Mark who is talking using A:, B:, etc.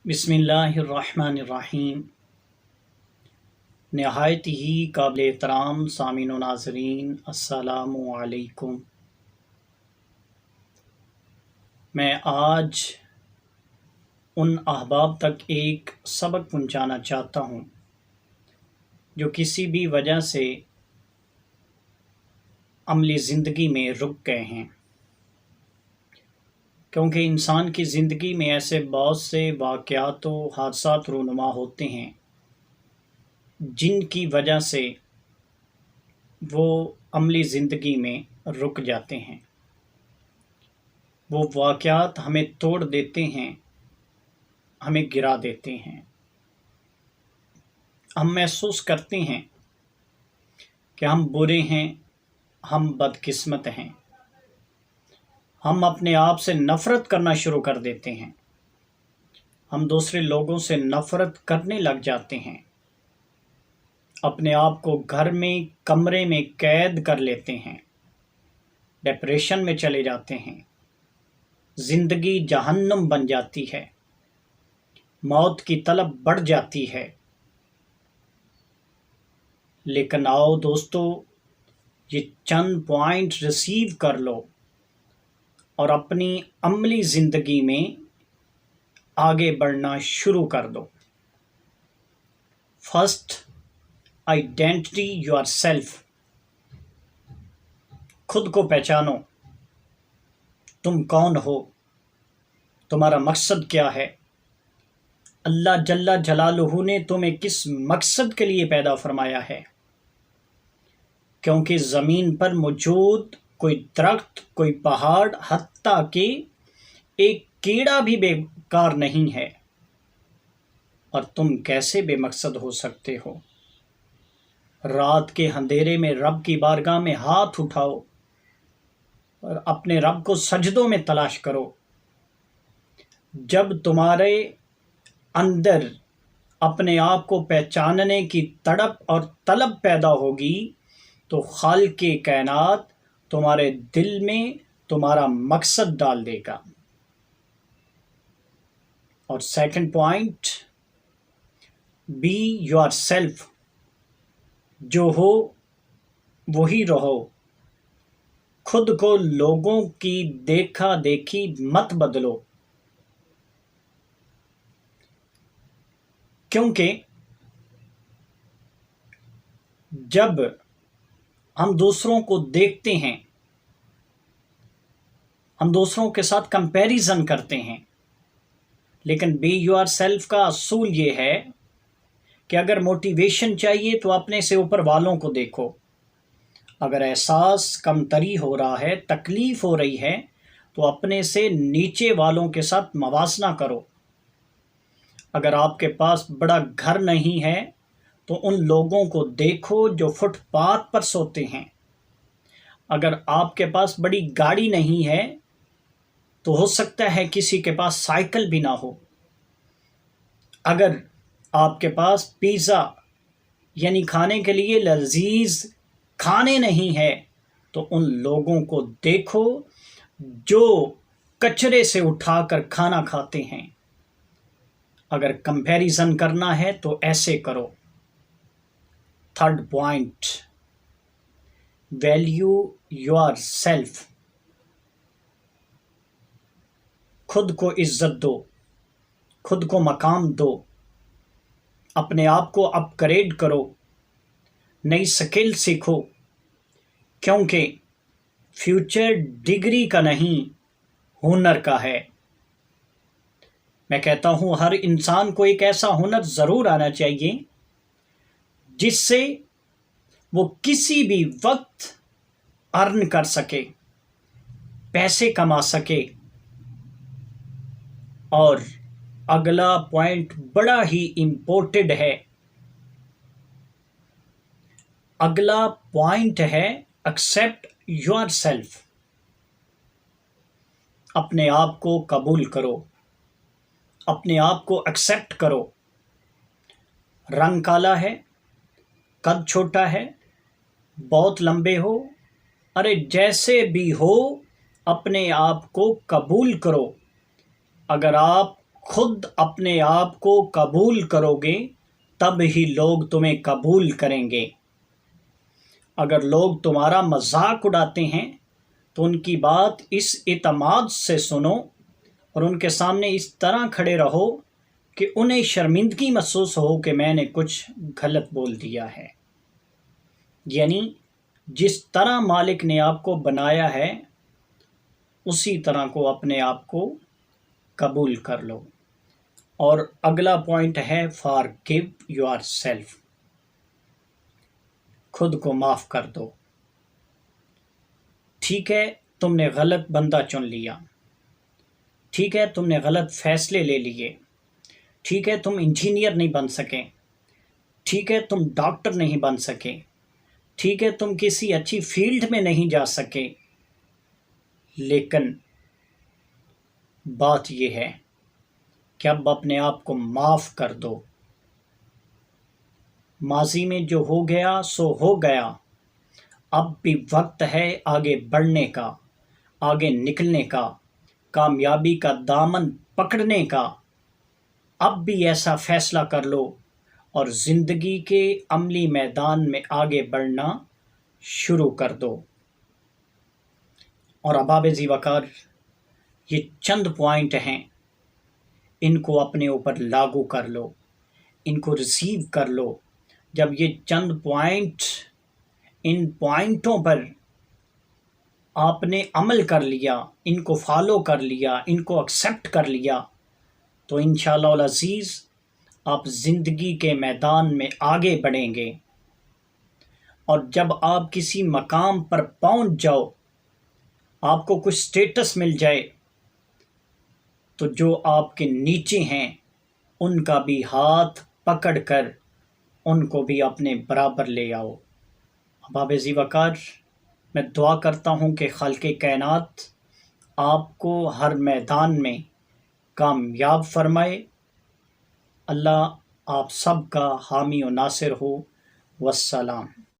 A: بسم اللہ الرحمن الرحیم۔ نہایت ہی قابل احترام سامعین و ناظرین، السلام علیکم۔ میں آج ان احباب تک ایک سبق پہنچانا چاہتا ہوں جو کسی بھی وجہ سے عملی زندگی میں رک گئے ہیں، کیونکہ انسان کی زندگی میں ایسے بہت سے واقعات و حادثات رونما ہوتے ہیں جن کی وجہ سے وہ عملی زندگی میں رک جاتے ہیں۔ وہ واقعات ہمیں توڑ دیتے ہیں، ہمیں گرا دیتے ہیں۔ ہم محسوس کرتے ہیں کہ ہم برے ہیں، ہم بدقسمت ہیں۔ ہم اپنے آپ سے نفرت کرنا شروع کر دیتے ہیں۔ ہم دوسرے لوگوں سے نفرت کرنے لگ جاتے ہیں۔ اپنے آپ کو گھر میں کمرے میں قید کر لیتے ہیں، ڈپریشن میں چلے جاتے ہیں۔ زندگی جہنم بن جاتی ہے، موت کی طلب بڑھ جاتی ہے۔ لیکن آؤ دوستو، یہ چند پوائنٹ ریسیو کر لو اور اپنی عملی زندگی میں آگے بڑھنا شروع کر دو۔ First, identify yourself. خود کو پہچانو، تم کون ہو، تمہارا مقصد کیا ہے، اللہ جل جلالہ نے تمہیں کس مقصد کے لیے پیدا فرمایا ہے۔ کیونکہ زمین پر موجود کوئی درخت، کوئی پہاڑ، حتیٰ کہ ایک کیڑا بھی بیکار نہیں ہے، اور تم کیسے بے مقصد ہو سکتے ہو؟ رات کے اندھیرے میں رب کی بارگاہ میں ہاتھ اٹھاؤ اور اپنے رب کو سجدوں میں تلاش کرو۔ جب تمہارے اندر اپنے آپ کو پہچاننے کی تڑپ اور طلب پیدا ہوگی تو خالق کائنات تمہارے دل میں تمہارا مقصد ڈال دے گا۔ اور second point, be yourself. جو ہو وہی رہو۔ خود کو لوگوں کی دیکھا دیکھی مت بدلو، کیونکہ جب ہم دوسروں کو دیکھتے ہیں، ہم دوسروں کے ساتھ کمپیریزن کرتے ہیں، لیکن بی یور سیلف کا اصول یہ ہے کہ اگر موٹیویشن چاہیے تو اپنے سے اوپر والوں کو دیکھو۔ اگر احساس کمتری ہو رہا ہے، تکلیف ہو رہی ہے، تو اپنے سے نیچے والوں کے ساتھ موازنہ کرو۔ اگر آپ کے پاس بڑا گھر نہیں ہے تو ان لوگوں کو دیکھو جو فٹ پاتھ پر سوتے ہیں۔ اگر آپ کے پاس بڑی گاڑی نہیں ہے تو ہو سکتا ہے کسی کے پاس سائیکل بھی نہ ہو۔ اگر آپ کے پاس پیزا یعنی کھانے کے لیے لذیذ کھانے نہیں ہے تو ان لوگوں کو دیکھو جو کچرے سے اٹھا کر کھانا کھاتے ہیں۔ اگر کمپیریزن کرنا ہے تو ایسے کرو۔ Third point, value your self. خود کو عزت دو، خود کو مقام دو، اپنے آپ کو اپ گریڈ کرو، نئی سکل سیکھو، کیونکہ فیوچر ڈگری کا نہیں ہنر کا ہے۔ میں کہتا ہوں ہر انسان کو ایک ایسا ہنر ضرور آنا چاہیے جس سے وہ کسی بھی وقت ارن کر سکے، پیسے کما سکے۔ اور اگلا پوائنٹ بڑا ہی امپورٹنٹ ہے، اگلا پوائنٹ ہے ایکسیپٹ یور سیلف۔ اپنے آپ کو قبول کرو، اپنے آپ کو ایکسیپٹ کرو۔ رنگ کالا ہے، قد چھوٹا ہے، بہت لمبے ہو، ارے جیسے بھی ہو اپنے آپ کو قبول کرو۔ اگر آپ خود اپنے آپ کو قبول کرو گے تب ہی لوگ تمہیں قبول کریں گے۔ اگر لوگ تمہارا مذاق اڑاتے ہیں تو ان کی بات اس اعتماد سے سنو اور ان کے سامنے اس طرح کھڑے رہو کہ انہیں شرمندگی محسوس ہو کہ میں نے کچھ غلط بول دیا ہے۔ یعنی جس طرح مالک نے آپ کو بنایا ہے اسی طرح کو اپنے آپ کو قبول کر لو۔ اور اگلا پوائنٹ ہے forgive yourself، خود کو معاف کر دو۔ ٹھیک ہے تم نے غلط بندہ چن لیا، ٹھیک ہے تم نے غلط فیصلے لے لیے، ٹھیک ہے تم انجینئر نہیں بن سکے، ٹھیک ہے تم ڈاکٹر نہیں بن سکے، ٹھیک ہے تم کسی اچھی فیلڈ میں نہیں جا سکے، لیکن بات یہ ہے کہ اب اپنے آپ کو معاف کر دو۔ ماضی میں جو ہو گیا سو ہو گیا، اب بھی وقت ہے آگے بڑھنے کا، آگے نکلنے کا، کامیابی کا دامن پکڑنے کا۔ اب بھی ایسا فیصلہ کر لو اور زندگی کے عملی میدان میں آگے بڑھنا شروع کر دو۔ اور احباب ذی وقار، یہ چند پوائنٹ ہیں، ان کو اپنے اوپر لاگو کر لو، ان کو ریسیو کر لو۔ جب یہ چند پوائنٹ، ان پوائنٹوں پر آپ نے عمل کر لیا، ان کو فالو کر لیا، ان کو ایکسیپٹ کر لیا، تو انشاءاللہ العزیز آپ زندگی کے میدان میں آگے بڑھیں گے۔ اور جب آپ کسی مقام پر پہنچ جاؤ، آپ کو کچھ سٹیٹس مل جائے، تو جو آپ کے نیچے ہیں ان کا بھی ہاتھ پکڑ کر ان کو بھی اپنے برابر لے آؤ۔ احباب ذی وقار، میں دعا کرتا ہوں کہ خالق کائنات آپ کو ہر میدان میں کامیاب فرمائے۔ اللہ آپ سب کا حامی و ناصر ہو۔ والسلام۔